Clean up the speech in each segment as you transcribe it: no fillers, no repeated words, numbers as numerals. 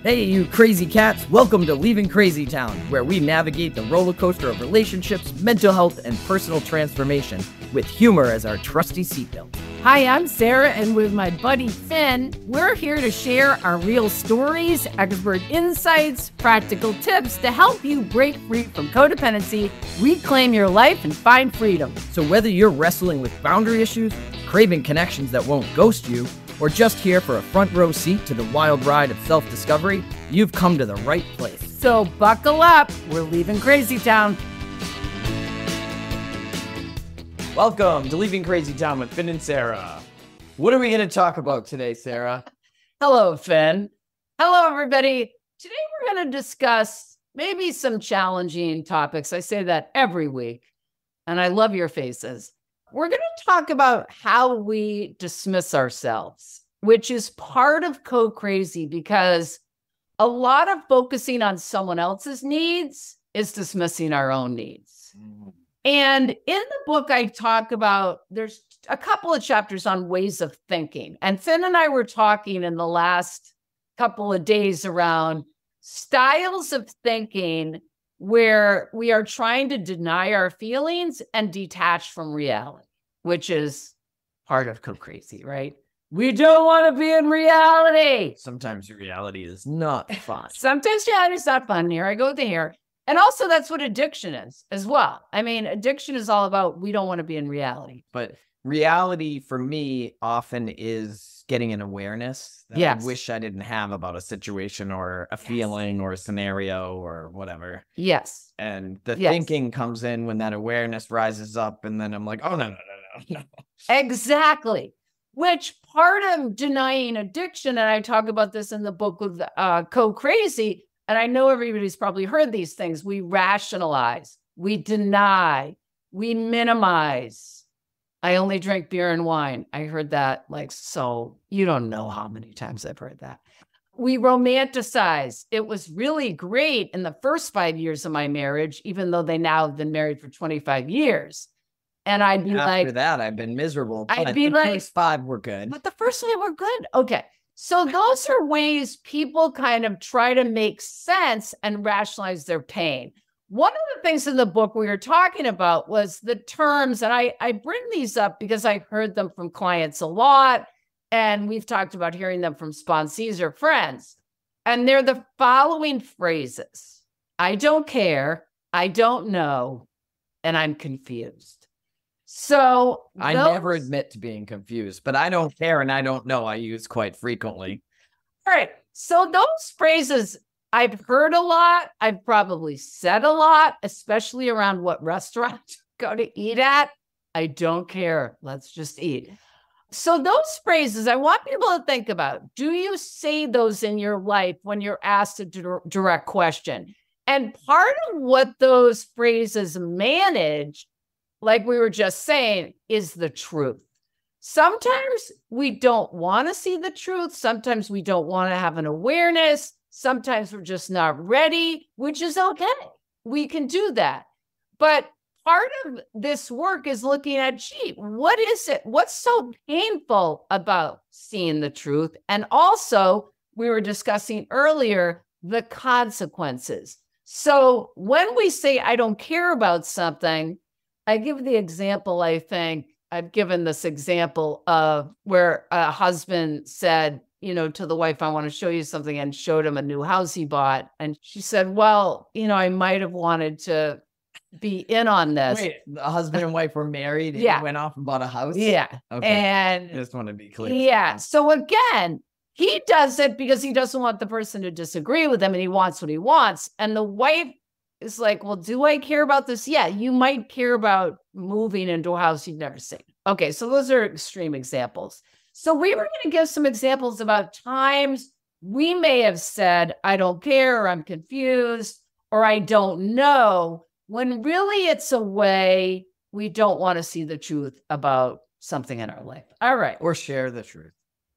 Hey, you crazy cats! Welcome to Leaving Crazy Town, where we navigate the roller coaster of relationships, mental health, and personal transformation with humor as our trusty seatbelt. Hi, I'm Sarah, and with my buddy Finn, we're here to share our real stories, expert insights, practical tips to help you break free from codependency, reclaim your life, and find freedom. So whether you're wrestling with boundary issues, craving connections that won't ghost you, or just here for a front row seat to the wild ride of self-discovery, you've come to the right place. So buckle up, we're leaving Crazy Town. Welcome to Leaving Crazy Town with Finn and Sarah. What are we going to talk about today, Sarah? Hello, Finn. Hello, everybody. Today we're going to discuss maybe some challenging topics. I say that every week, and I love your faces. We're going to talk about how we dismiss ourselves, which is part of co-crazy, because a lot of focusing on someone else's needs is dismissing our own needs. And in the book, I talk about, there's a couple of chapters on ways of thinking. And Finn and I were talking in the last couple of days around styles of thinking where we are trying to deny our feelings and detach from reality, which is part of co-crazy, right? We don't want to be in reality. Sometimes reality is not fun. Sometimes reality is not fun. Here I go with the hair. And also that's what addiction is as well. I mean, addiction is all about, we don't want to be in reality. But reality for me often is getting an awareness that I wish I didn't have about a situation or a feeling or a scenario or whatever. Yes. And the thinking comes in when that awareness rises up, and then I'm like, oh, no. Exactly. Which part of denying addiction, and I talk about this in the book with Co-Crazy, and I know everybody's probably heard these things. We rationalize, we deny, we minimize. I only drink beer and wine. I heard that so you don't know how many times I've heard that. We romanticize. It was really great in the first 5 years of my marriage, even though they now have been married for 25 years. And I'd be after that, I've been miserable. I'd be the first 5 were good. But the first 5 were good. Okay. So those are ways people kind of try to make sense and rationalize their pain. One of the things in the book we were talking about was the terms, and I bring these up because I heard them from clients a lot, and we've talked about hearing them from sponsees or friends. And they're the following phrases: I don't care, I don't know, and I'm confused. So I never admit to being confused, but I don't care and I don't know I use quite frequently. All right. So those phrases I've heard a lot. I've probably said a lot, especially around what restaurant go to eat at. I don't care. Let's just eat. So those phrases, I want people to think about. Do you say those in your life when you're asked a direct question? And part of what those phrases manage, like we were just saying, is the truth. Sometimes we don't want to see the truth. Sometimes we don't want to have an awareness. Sometimes we're just not ready, which is okay. We can do that. But part of this work is looking at, gee, what is it? What's so painful about seeing the truth? And also, we were discussing earlier, the consequences. So when we say, I don't care about something, I give the example, I think I've given this example of where a husband said, to the wife, I want to show you something, and showed him a new house he bought. And she said, well, I might have wanted to be in on this. Wait, the husband and wife were married and he went off and bought a house? Yeah. Okay. And I just want to be clear. Yeah. So again, he does it because he doesn't want the person to disagree with him, and he wants what he wants. And the wife is like, well, do I care about this? Yeah, you might care about moving into a house you've never seen. Okay, so those are extreme examples. So we were going to give some examples about times we may have said, I don't care, or I'm confused, or I don't know, when really it's a way we don't want to see the truth about something in our life. All right. Or share the truth.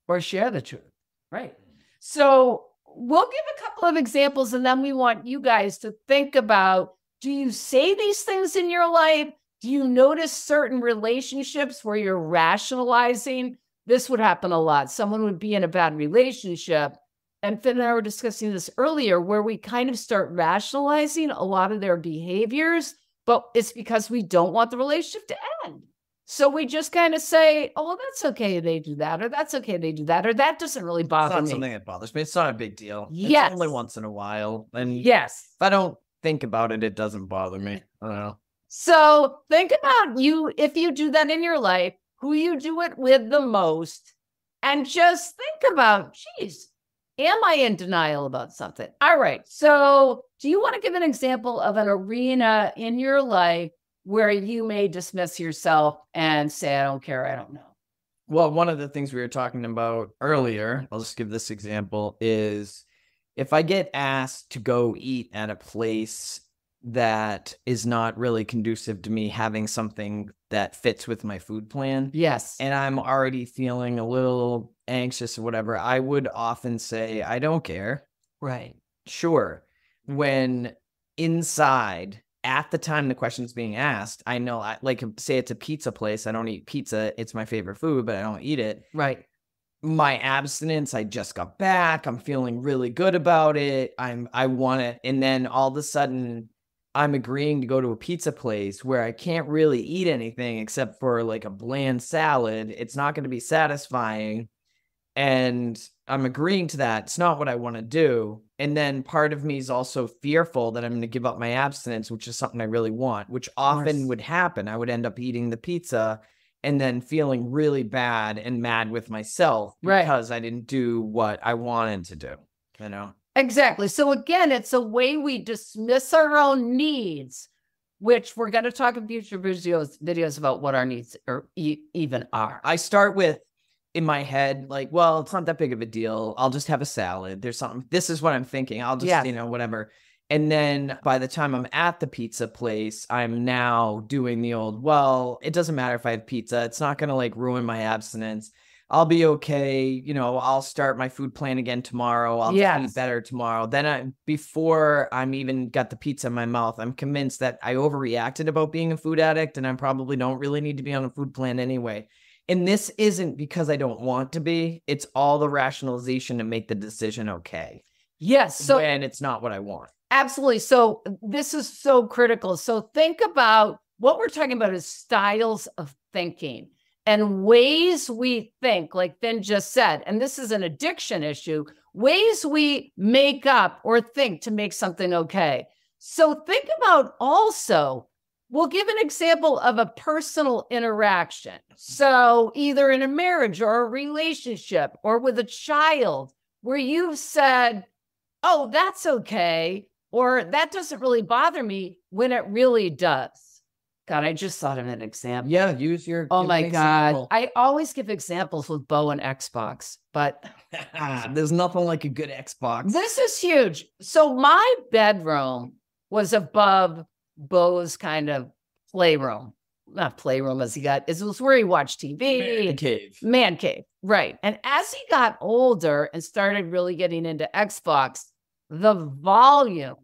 Right. So we'll give a couple of examples, and then we want you guys to think about, do you say these things in your life? Do you notice certain relationships where you're rationalizing? This would happen a lot. Someone would be in a bad relationship, and Finn and I were discussing this earlier, where we kind of start rationalizing a lot of their behaviors, but it's because we don't want the relationship to end. So we just kind of say, oh, well, that's okay, they do that, or that's okay, they do that, or that doesn't really bother me. It's not something that bothers me. It's not a big deal. Yes. It's only once in a while. And yes, if I don't think about it, it doesn't bother me. I don't know. So think about if you do that in your life, who you do it with the most, and just think about, geez, am I in denial about something? All right. So do you want to give an example of an arena in your life where you may dismiss yourself and say, I don't care, I don't know? Well, one of the things we were talking about earlier, I'll just give this example, is if I get asked to go eat at a place that is not really conducive to me having something that fits with my food plan. Yes. And I'm already feeling a little anxious or whatever, I would often say, I don't care. Right. Sure. When inside, at the time the question's being asked, I know, like, say it's a pizza place. I don't eat pizza. It's my favorite food, but I don't eat it. Right. My abstinence, I just got back. I'm feeling really good about it. I want it. And then all of a sudden, I'm agreeing to go to a pizza place where I can't really eat anything except for like a bland salad. It's not going to be satisfying. And I'm agreeing to that. It's not what I want to do. And then part of me is also fearful that I'm going to give up my abstinence, which is something I really want, which often would happen. I would end up eating the pizza and then feeling really bad and mad with myself because I didn't do what I wanted to do, you know? Exactly. So again, it's a way we dismiss our own needs, which we're going to talk in future videos about what our needs even are. I start with, in my head, like, well, it's not that big of a deal. I'll just have a salad. There's something, this is what I'm thinking. I'll just, you know, whatever. And then by the time I'm at the pizza place, I'm now doing the old, well, it doesn't matter if I have pizza. It's not going to like ruin my abstinence. I'll be okay. You know, I'll start my food plan again tomorrow. I'll eat better tomorrow. Then before I'm even got the pizza in my mouth, I'm convinced that I overreacted about being a food addict and I probably don't really need to be on a food plan anyway. And this isn't because I don't want to be. It's all the rationalization to make the decision okay. Yes. So when it's not what I want. Absolutely. So this is so critical. So think about what we're talking about is styles of thinking and ways we think, like Finn just said, and this is an addiction issue, ways we make up or think to make something okay. So think about also, we'll give an example of a personal interaction. So either in a marriage or a relationship or with a child where you've said, oh, that's okay, or that doesn't really bother me when it really does. God, I just thought of an example. Yeah, use your. Oh my God. I always give examples with Bo and Xbox, but there's nothing like a good Xbox. This is huge. So my bedroom was above Bo's kind of playroom. Not playroom as he got, it was where he watched TV. Man cave. Man cave, right. And as he got older and started really getting into Xbox, the volume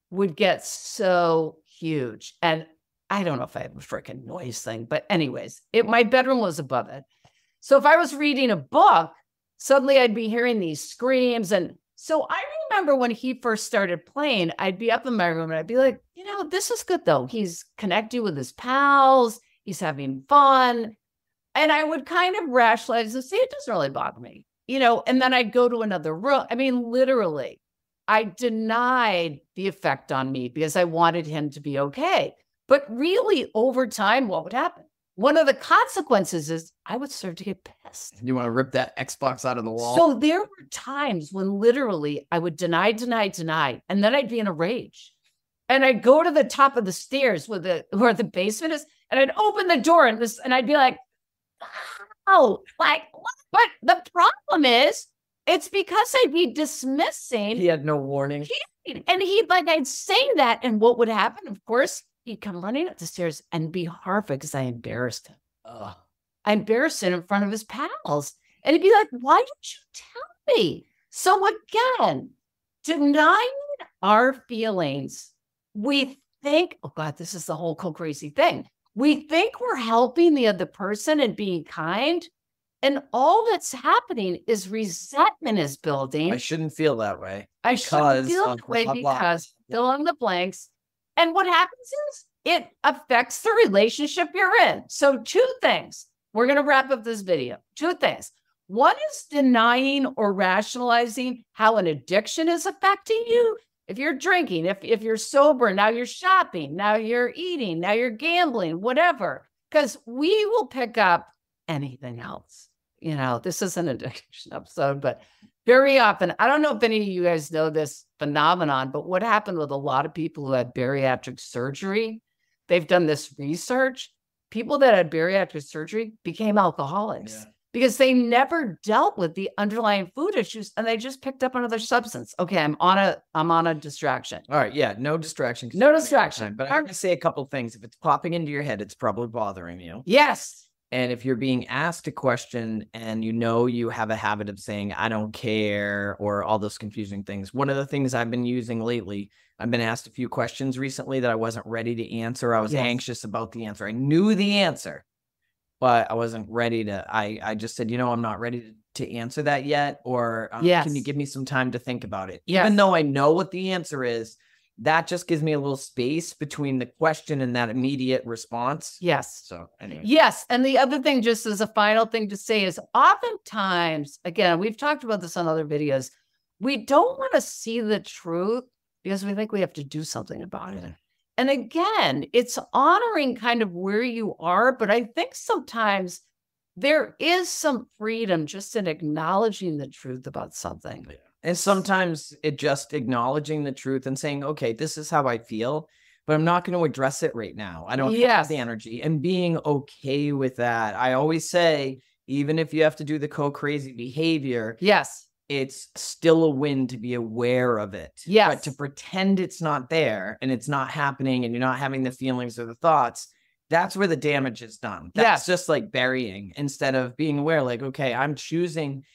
would get so huge. And I don't know if I have a freaking noise thing, but anyways, my bedroom was above it. So if I was reading a book, suddenly I'd be hearing these screams. And so I remember when he first started playing, I'd be up in my room and I'd be like, you know, this is good though. He's connecting with his pals. He's having fun. And I would kind of rationalize and say, it doesn't really bother me, you know, and then I'd go to another room. I mean, literally, I denied the effect on me because I wanted him to be okay. But really, over time, what would happen? One of the consequences is I would start to get pissed. You want to rip that Xbox out of the wall? So there were times when literally I would deny, and then I'd be in a rage. And I'd go to the top of the stairs where the basement is, and I'd open the door and I'd be like, oh, like, what? But the problem is, it's because I'd be dismissing. He had no warning. I'd say that, and what would happen? Of course, he'd come running up the stairs and be horrified because I embarrassed him. I embarrassed him in front of his pals. And he'd be like, why didn't you tell me? So again, denying our feelings, we think, oh God, this is the whole crazy thing. We think we're helping the other person and being kind, And all that's happening is resentment is building. I shouldn't feel that way. I shouldn't feel that way because fill in the blanks. And what happens is it affects the relationship you're in. So 2 things. We're going to wrap up this video. 2 things. One is denying or rationalizing how an addiction is affecting you. If you're drinking, if you're sober, now you're shopping, now you're eating, now you're gambling, whatever. Because we will pick up anything else. You know, this is an addiction episode, but very often, I don't know if any of you guys know this phenomenon, but what happened with a lot of people who had bariatric surgery, they've done this research. People that had bariatric surgery became alcoholics because they never dealt with the underlying food issues and they just picked up another substance. Okay, I'm on a distraction. All right, yeah, no distraction. No distraction. But I'm going to say a couple of things. If it's popping into your head, it's probably bothering you. Yes. And if you're being asked a question and you know you have a habit of saying, I don't care, or all those confusing things. One of the things I've been using lately, I've been asked a few questions recently that I wasn't ready to answer. I was anxious about the answer. I knew the answer, but I wasn't ready to, I just said, I'm not ready to answer that yet. Or can you give me some time to think about it? Even though I know what the answer is, that just gives me a little space between the question and that immediate response. Yes. So anyway. Yes. And the other thing, just as a final thing to say, is oftentimes, again, we've talked about this on other videos, we don't want to see the truth because we think we have to do something about it. And again, it's honoring kind of where you are, but I think sometimes there is some freedom just in acknowledging the truth about something. Yeah. And sometimes it just acknowledging the truth and saying, okay, this is how I feel, but I'm not going to address it right now. I don't have the energy, and being okay with that. I always say, even if you have to do the crazy behavior, it's still a win to be aware of it. But to pretend it's not there and it's not happening and you're not having the feelings or the thoughts, that's where the damage is done. That's just like burying instead of being aware, like, okay, I'm choosing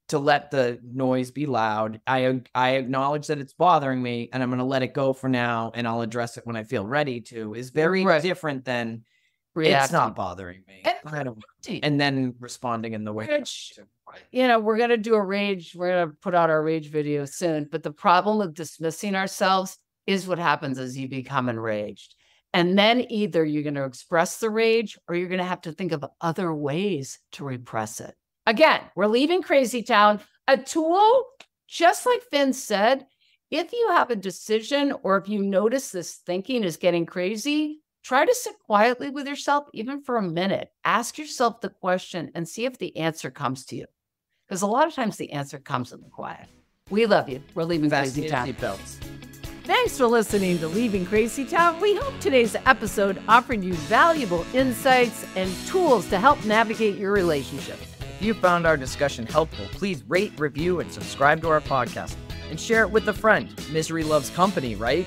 to let the noise be loud. I acknowledge that it's bothering me and I'm going to let it go for now and I'll address it when I feel ready to, is very different than it's not bothering me. And then responding in the way. We're going to do we're going to put out our rage video soon, but the problem with dismissing ourselves is what happens as you become enraged. And then either you're going to express the rage or you're going to have to think of other ways to repress it. Again, we're leaving Crazy Town, a tool, just like Finn said, if you have a decision or if you notice this thinking is getting crazy, try to sit quietly with yourself, even for a minute. Ask yourself the question and see if the answer comes to you. Because a lot of times the answer comes in the quiet. We love you. We're leaving Crazy Town. Thanks for listening to Leaving Crazy Town. We hope today's episode offered you valuable insights and tools to help navigate your relationship. If you found our discussion helpful, please rate, review, and subscribe to our podcast. And share it with a friend. Misery loves company, right?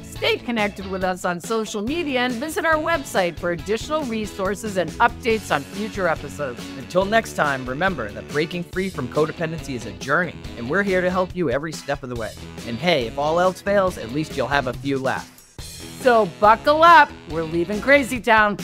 Stay connected with us on social media and visit our website for additional resources and updates on future episodes. Until next time, remember that breaking free from codependency is a journey, and we're here to help you every step of the way. And hey, if all else fails, at least you'll have a few left. So buckle up. We're leaving Crazy Town.